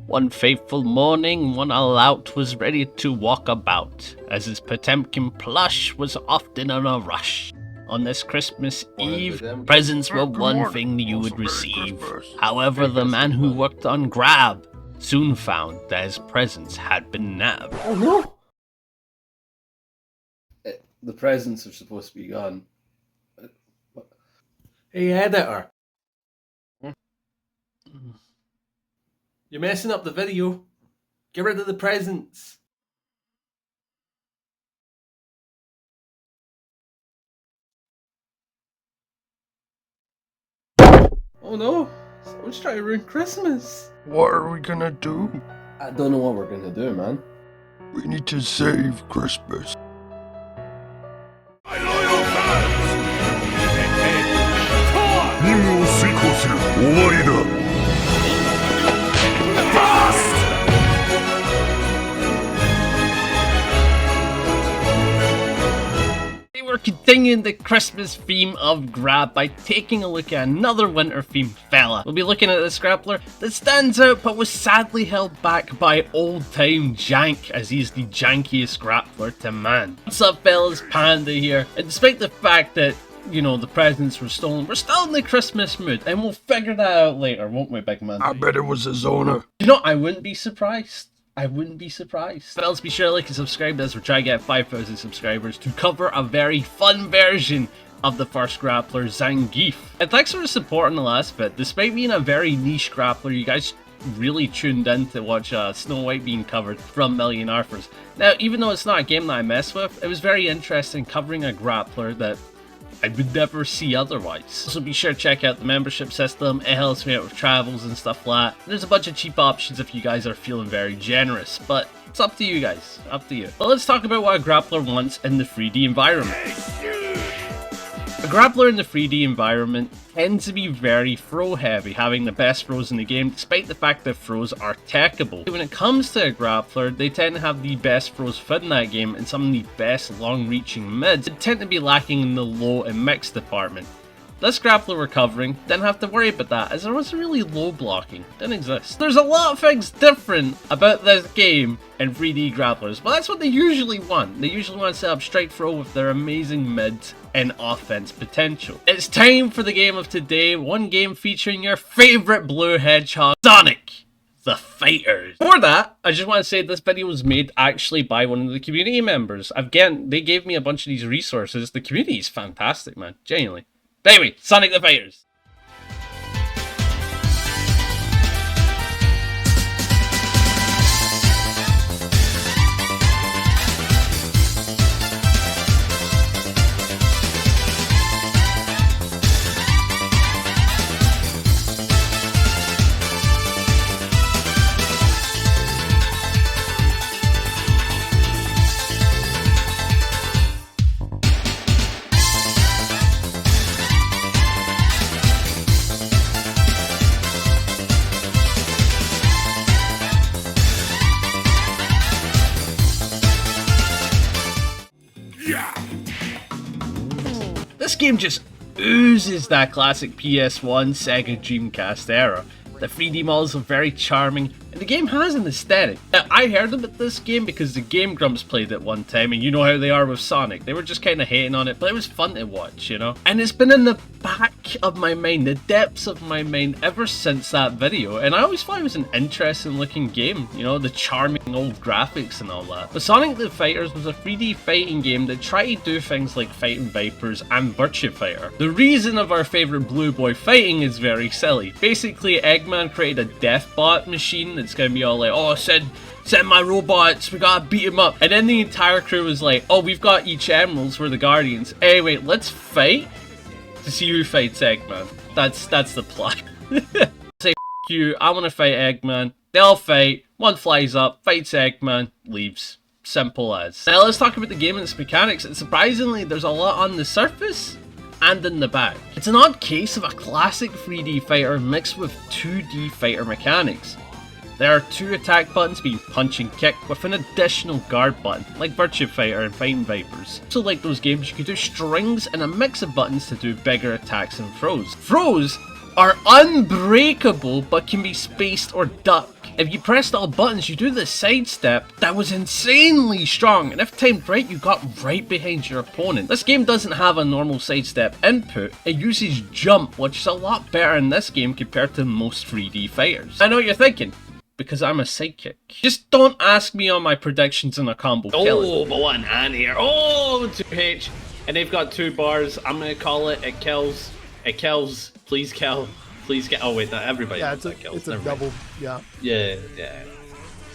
One fateful morning, one all-out was ready to walk about, as his Potemkin plush was often in a rush. On this Christmas Eve, presents were one thing you would receive. However, the man who worked on G.R.A.B soon found that his presents had been nabbed. Oh no! The presents are supposed to be gone. Hey, editor. You're messing up the video. Get rid of the presents. Oh no! Someone's trying to ruin Christmas. What are we gonna do? I don't know what we're gonna do, man. We need to save Christmas. We're continuing the Christmas theme of G.R.A.B by taking a look at another winter themed fella. We'll be looking at this grappler that stands out but was sadly held back by old-time JANK, as he's the jankiest grappler to man. What's up fellas, Panda here, and despite the fact that, you know, the presents were stolen, we're still in the Christmas mood, and we'll figure that out later, won't we, big man? I bet it was his owner. You know, I wouldn't be surprised. I wouldn't be surprised. But else be sure to like and subscribe as we're trying to get 5,000 subscribers to cover a very fun version of the first grappler, JANKY. And thanks for the support in the last bit. Despite being a very niche grappler, you guys really tuned in to watch Snow White being covered from Million Arthurs. Now, even though it's not a game that I mess with, it was very interesting covering a grappler that I would never see otherwise. So be sure to check out the membership system. It helps me out with travels and stuff like that. There's a bunch of cheap options if you guys are feeling very generous, but it's up to you guys, up to you. But let's talk about what a grappler wants in the 3D environment. A grappler in the 3D environment tends to be very throw heavy, having the best throws in the game despite the fact that throws are techable. When it comes to a grappler, they tend to have the best throws within that game and some of the best long reaching mids that tend to be lacking in the low and mix department. This grappler we're covering didn't have to worry about that, as there wasn't really low blocking, didn't exist. There's a lot of things different about this game in 3D grapplers, but that's what they usually want. They usually want to set up straight throw with their amazing mids and offense potential. It's time for the game of today, one game featuring your favourite blue hedgehog, Sonic the Fighters. Before that, I just want to say this video was made actually by one of the community members. Again, they gave me a bunch of these resources. The community is fantastic, man, genuinely. But anyway, Sonic the Fighters. This game just oozes that classic PS1 Sega Dreamcast era. The 3D models are very charming, and the game has an aesthetic. Now, I heard about this game because the Game Grumps played it one time, and you know how they are with Sonic. They were just kind of hating on it, but it was fun to watch, you know? And it's been in the back of my mind, the depths of my mind, ever since that video, and I always thought it was an interesting looking game, you know, the charming old graphics and all that. But Sonic the Fighters was a 3D fighting game that tried to do things like fighting Vipers and Virtua Fighter. The reason of our favourite blue boy fighting is very silly. Basically, Eggman created a death bot machine that's gonna be all like, oh, send my robots, we gotta beat him up. And then the entire crew was like, oh, we've got each emeralds, we're the Guardians. Anyway, let's fight to see who fights Eggman. That's the plot. Say, F you, I wanna fight Eggman. They all fight, one flies up, fights Eggman, leaves. Simple as. Now let's talk about the game and its mechanics, and surprisingly there's a lot on the surface and in the back. It's an odd case of a classic 3D fighter mixed with 2D fighter mechanics. There are two attack buttons being punch and kick with an additional guard button, like Virtua Fighter and Fighting Vipers. So like those games, you could do strings and a mix of buttons to do bigger attacks and throws. Throws are unbreakable but can be spaced or ducked If you pressed all buttons, you do the sidestep that was insanely strong, and if timed right, you got right behind your opponent. This game doesn't have a normal sidestep input, it uses jump, which is a lot better in this game compared to most 3D fighters. I know what you're thinking, because I'm a sidekick. Just don't ask me on my predictions in a combo kill. Oh, but one hand here. Oh, 2H. And they've got 2 bars. I'm going to call it, it kills. It kills. Please kill. Please get. Oh wait, everybody. Yeah, knows that kills. it's a Never double. mind. Yeah. Yeah.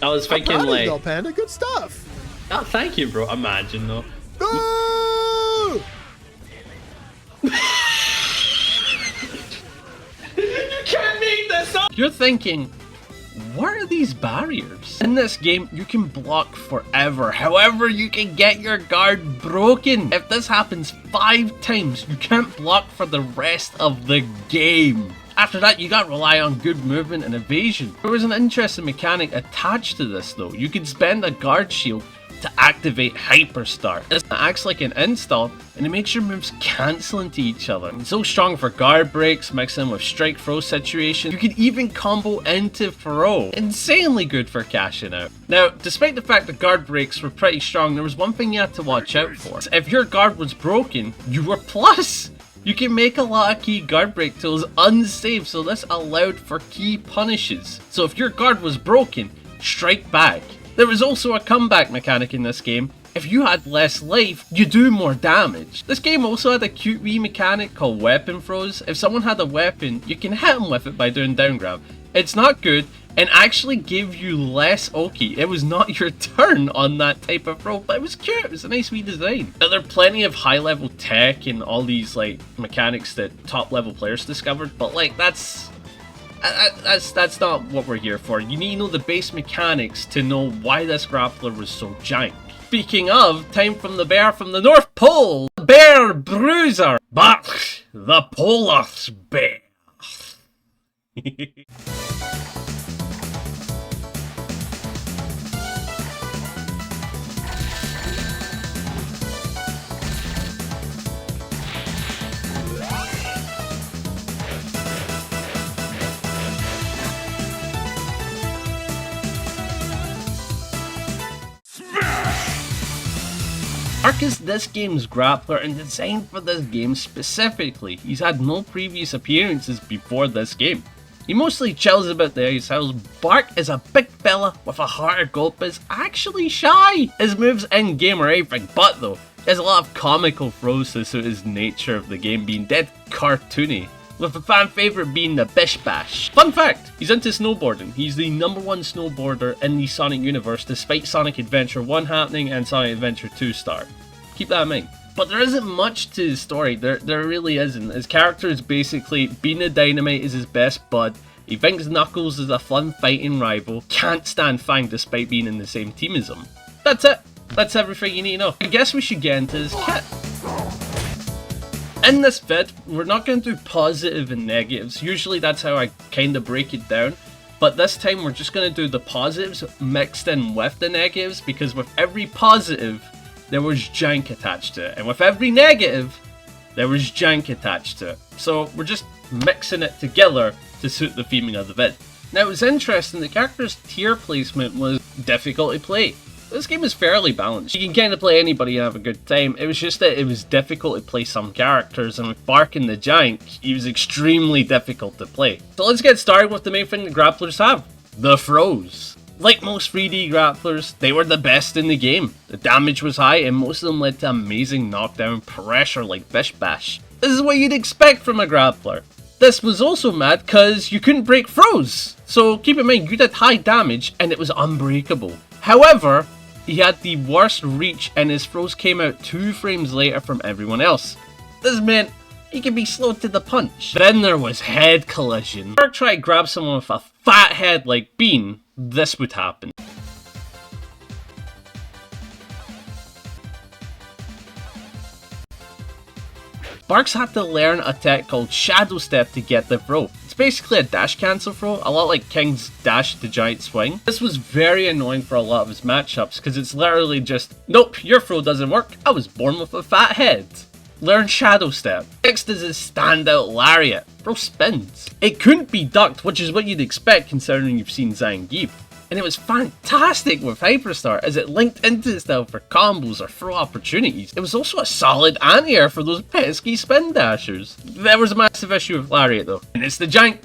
I was thinking I'm proud of like. you though, Panda. Good stuff. Oh, thank you, bro. Imagine though. No! You can't make this up. You're thinking, what are these barriers? In this game, you can block forever. However, you can get your guard broken. If this happens 5 times, you can't block for the rest of the game. After that, you gotta rely on good movement and evasion. There was an interesting mechanic attached to this though. You could spend a guard shield to activate Hyperstart. This acts like an install and it makes your moves cancel into each other. It's so strong for guard breaks, mixing with strike throw situations. You can even combo into throw. Insanely good for cashing out. Now, despite the fact that guard breaks were pretty strong, there was one thing you had to watch out for. If your guard was broken, you were plus. You can make a lot of key guard break tools unsafe, so this allowed for key punishes. So if your guard was broken, strike back. There was also a comeback mechanic in this game. If you had less life, you do more damage. This game also had a cute wee mechanic called weapon throws. If someone had a weapon, you can hit them with it by doing down grab. It's not good and actually gave you less Oki. It was not your turn on that type of throw, but it was cute. It was a nice wee design. Now, there are plenty of high level tech and all these like mechanics that top level players discovered, but like that's not what we're here for. You need to know the base mechanics to know why this grappler was so jank. Speaking of, time from the bear from the North Pole, the bear bruiser, but the polar bear. Mark is this game's grappler and designed for this game specifically. He's had no previous appearances before this game. He mostly chills about the ice house. Bark is a big fella with a heart of gold, but is actually shy. His moves in game are everything but though. He has a lot of comical throws to suit his nature of the game being dead cartoony, with a fan favourite being the Bish Bash. Fun fact, he's into snowboarding. He's the #1 snowboarder in the Sonic universe despite Sonic Adventure 1 happening and Sonic Adventure 2 start. Keep that in mind. But there isn't much to his story, there really isn't. His character is basically Being a Dynamite is his best bud, he thinks Knuckles is a fun fighting rival, can't stand Fang despite being in the same team as him. That's it. That's everything you need to know. I guess we should get into his kit. In this vid, we're not going to do positive and negatives. Usually that's how I kind of break it down. But this time we're just going to do the positives mixed in with the negatives, because with every positive, there was jank attached to it. And with every negative, there was jank attached to it. So we're just mixing it together to suit the theming of the vid. Now it was interesting, the character's tier placement was difficult to play. This game is fairly balanced. You can kind of play anybody and have a good time. It was just that it was difficult to play some characters, and with Bark and the Jank, he was extremely difficult to play. So let's get started with the main thing the grapplers have. The throws. Like most 3D grapplers, they were the best in the game. The damage was high and most of them led to amazing knockdown pressure like Bish Bash. This is what you'd expect from a grappler. This was also mad because you couldn't break throws. So keep in mind, you did high damage and it was unbreakable. However, he had the worst reach and his throws came out 2 frames later from everyone else. This meant he could be slowed to the punch. Then there was head collision. If you try to grab someone with a fat head like Bean, this would happen. Barks had to learn a tech called Shadow Step to get the throw. It's basically a dash cancel throw, a lot like King's dash to giant swing. This was very annoying for a lot of his matchups because it's literally just, nope, your throw doesn't work, I was born with a fat head. learn Shadow Step. Next is his standout Lariat. Bro spins. It couldn't be ducked, which is what you'd expect considering you've seen JANKY. And it was fantastic with Hyperstar as it linked into itself for combos or throw opportunities. It was also a solid anti-air for those pesky spin dashers. There was a massive issue with Lariat though, and it's the JANK.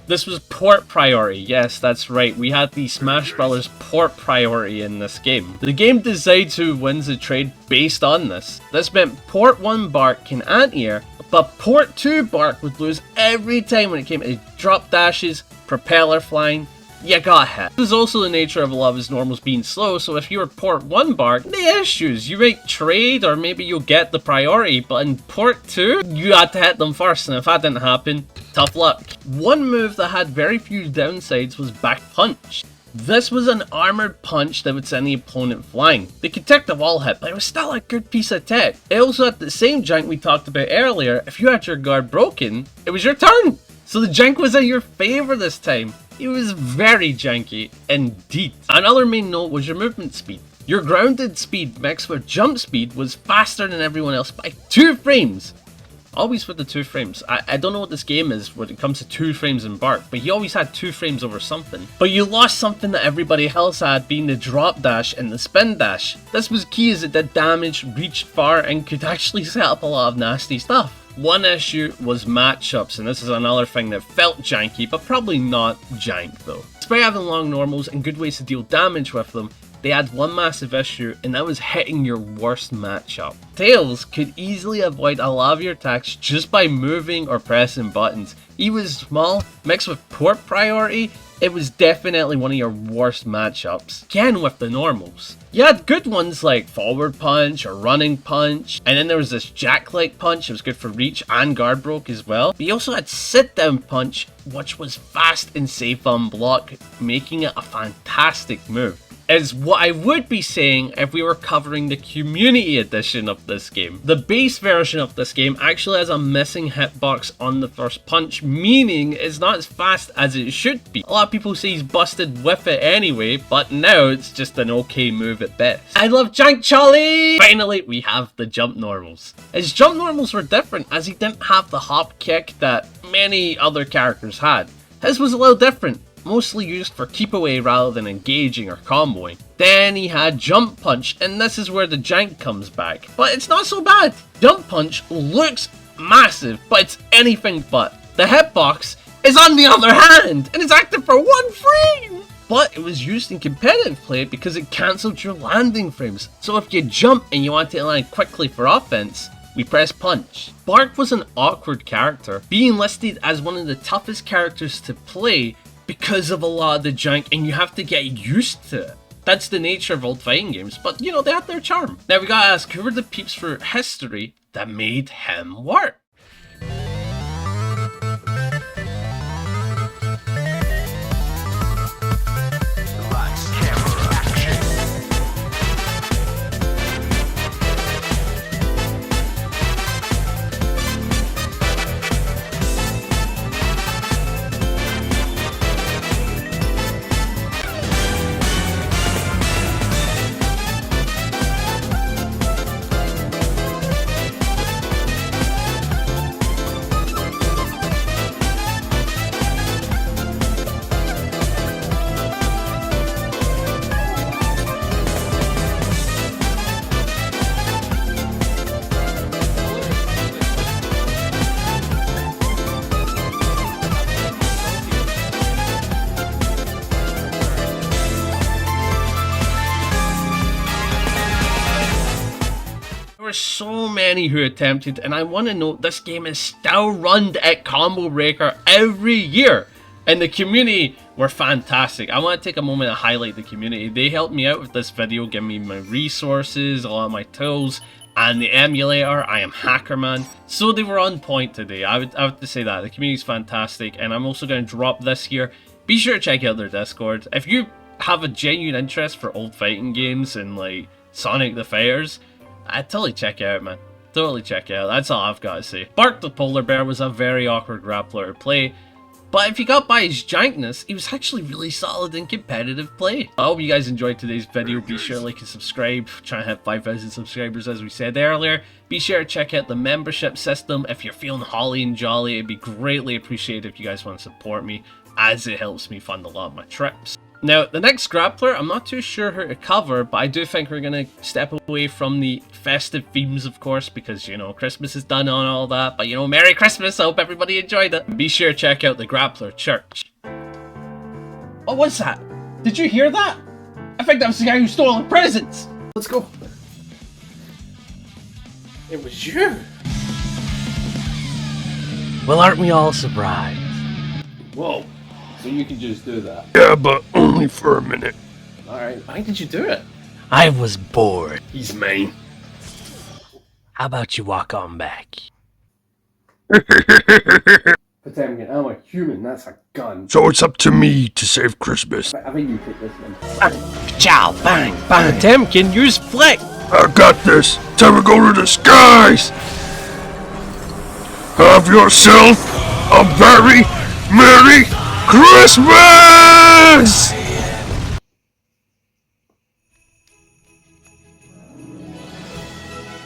This was port priority. Yes, that's right. We had the Smash Brothers port priority in this game. The game decides who wins the trade based on this. This meant port 1 Bark can anti-air, but port 2 Bark would lose every time when it came to drop dashes, propeller flying. You got hit. This is also the nature of a lot of his normals being slow, so if you were port 1 Bark, no issues. You might trade or maybe you'll get the priority, but in port 2, you had to hit them first, and if that didn't happen, tough luck. One move that had very few downsides was back punch. This was an armored punch that would send the opponent flying. They could take the wall hit, but it was still a good piece of tech. It also had the same jank we talked about earlier. If you had your guard broken, it was your turn. So the jank was in your favor this time. It was very janky indeed. Another main note was your movement speed. Your grounded speed mixed with jump speed was faster than everyone else by 2 frames. Always with the 2 frames. I don't know what this game is when it comes to 2 frames in Bark, but he always had 2 frames over something. But you lost something that everybody else had, being the drop dash and the spin dash. This was key as it did damage, reached far, and could actually set up a lot of nasty stuff. One issue was matchups, and this is another thing that felt janky, but probably not jank though. Despite having long normals and good ways to deal damage with them, they had one massive issue, and that was hitting your worst matchup. Tails could easily avoid a lot of your attacks just by moving or pressing buttons. He was small, mixed with port priority. It was definitely one of your worst matchups. Again with the normals. You had good ones like forward punch or running punch, and then there was this jack-like punch. It was good for reach and guard broke as well. But you also had sit down punch, which was fast and safe on block, making it a fantastic move. Is what I would be saying if we were covering the community edition of this game. The base version of this game actually has a missing hitbox on the first punch, meaning it's not as fast as it should be. A lot of people say he's busted with it anyway, but now it's just an okay move at best. I love Jank Charlie! Finally, we have the jump normals. His jump normals were different as he didn't have the hop kick that many other characters had. His was a little different. Mostly used for keep away rather than engaging or comboing. Then he had Jump Punch, and this is where the jank comes back. But it's not so bad. Jump Punch looks massive, but it's anything but. The hitbox is on the other hand, and it's active for 1 frame! But it was used in competitive play because it cancelled your landing frames. So if you jump and you want to land quickly for offense, we press punch. Bark was an awkward character, being listed as one of the toughest characters to play because of a lot of the jank, and you have to get used to it. That's the nature of old fighting games, but you know, they had their charm. Now we gotta ask, who were the peeps for history that made him work? There were so many who attempted, and I want to note this game is still run at Combo Breaker every year, and the community were fantastic. I want to take a moment to highlight the community. They helped me out with this video, give me my resources, a lot of my tools, and the emulator. I am Hackerman, so they were on point today. I would have to say that the community is fantastic, and I'm also going to drop this here. Be sure to check out their Discord if you have a genuine interest for old fighting games and like Sonic the Fighters. I'd totally check it out, man. Totally check it out. That's all I've got to say. Bark the Polar Bear was a very awkward grappler to play, but if you got by his jankness, he was actually really solid in competitive play. I hope you guys enjoyed today's video. Be sure to like and subscribe. Trying to hit 5,000 subscribers as we said earlier. Be sure to check out the membership system if you're feeling holly and jolly. It'd be greatly appreciated if you guys want to support me, as it helps me fund a lot of my trips. Now, the next Grappler, I'm not too sure who to cover, but I do think we're going to step away from the festive themes, of course, because, you know, Christmas is done on all that. But, you know, Merry Christmas! I hope everybody enjoyed it. Be sure to check out the Grappler Church. What was that? Did you hear that? I think that was the guy who stole the presents! Let's go. It was you. Well, aren't we all surprised? Whoa. So you can just do that. Yeah, but only for a minute. Alright. Why did you do it? I was bored. He's mine. How about you walk on back? Potemkin, I'm a human, that's a gun. So it's up to me to save Christmas. I think you take this one. Chow, bang, bang. Potemkin, use flick. I got this. Time to go to the skies. Have yourself a very Merry Christmas!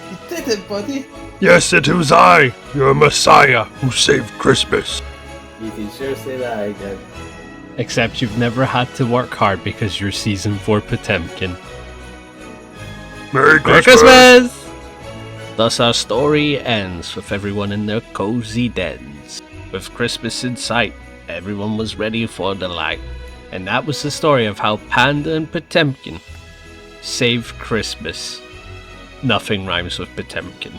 You did it, buddy. Yes, it was I, your Messiah, who saved Christmas. You can sure say that again. Except you've never had to work hard because you're season 4 Potemkin. Merry Merry Christmas! Christmas! Thus our story ends with everyone in their cozy dens. With Christmas in sight, everyone was ready for the light. And that was the story of how Panda and Potemkin saved Christmas. Nothing rhymes with Potemkin.